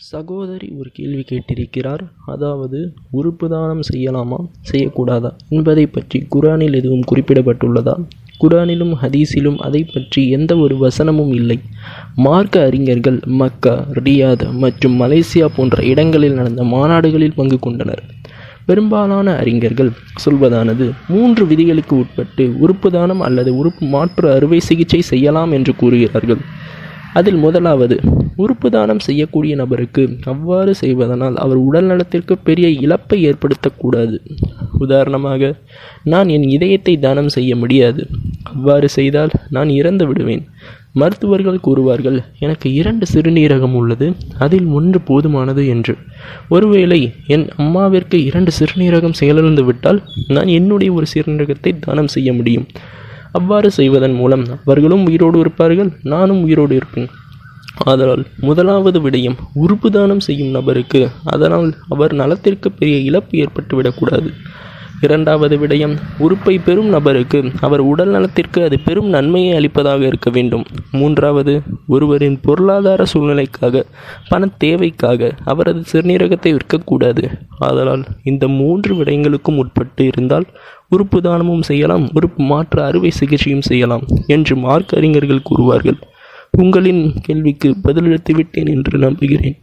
சகோதரி ஒரு கேள்வி கேட்டிருக்கிறார். அதாவது, உறுப்பு தானம் செய்யலாமா செய்யக்கூடாதா என்பதை பற்றி குர்ஆனில் எதுவும் குறிப்பிடப்பட்டுள்ளதா? குர்ஆனிலும் ஹதீஸிலும் அதை பற்றி எந்த ஒரு வசனமும் இல்லை. மார்க்க அறிஞர்கள் மக்கா, ரியாத் மற்றும் மலேசியா போன்ற இடங்களில் நடந்த மாநாடுகளில் பங்கு கொண்டனர். பெரும்பாலான அறிஞர்கள் சொல்வதானது, 3 விதிகளுக்கு உட்பட்டு உறுப்பு தானம் அல்லது உறுப்பு மாற்று அறுவை சிகிச்சை செய்யலாம் என்று கூறுகிறார்கள். அதில் முதலாவது, உறுப்பு தானம் செய்யக்கூடிய நபருக்கு அவ்வாறு செய்வதனால் அவர் உடல் நலத்திற்கு பெரிய இழப்பை ஏற்படுத்தக்கூடாது. உதாரணமாக, நான் என் இதயத்தை தானம் செய்ய முடியாது, அவ்வாறு செய்தால் நான் இறந்து விடுவேன். மருத்துவர்கள் கூறுவார்கள், எனக்கு 2 சிறுநீரகம் உள்ளது, அதில் 1 போதுமானது என்று. ஒருவேளை என் அம்மாவிற்கு 2 சிறுநீரகம் செயலிழந்து விட்டால் நான் என்னுடைய ஒரு சிறுநீரகத்தை தானம் செய்ய முடியும். அவ்வாறு செய்வதன் மூலம் அவர்களும் உயிரோடு இருப்பார்கள், நானும் உயிரோடு இருப்பேன். ஆதலால் முதலாவது விடயம், உறுப்பு தானம் செய்யும் நபருக்கு அதனால் அவர் நலத்திற்கு பெரிய இழப்பு ஏற்பட்டுவிடக்கூடாது. இரண்டாவது விடயம், உறுப்பை பெறும் நபருக்கு அவர் உடல் நலத்திற்கு அது பெரும் நன்மையை அளிப்பதாக இருக்க வேண்டும். மூன்றாவது, ஒருவரின் பொருளாதார சூழ்நிலைக்காக, பண தேவைக்காக அவரது சிறுநீரகத்தை விற்கக்கூடாது. ஆதலால் இந்த 3 விடயங்களுக்கும் உட்பட்டு இருந்தால் உறுப்பு தானமும் செய்யலாம், உறுப்பு மாற்று அறுவை சிகிச்சையும் செய்யலாம் என்று மார்க்க அறிஞர்கள் கூறுவார்கள். உங்களின் கேள்விக்கு பதிலளித்து விட்டேன் என்று நம்புகிறேன்.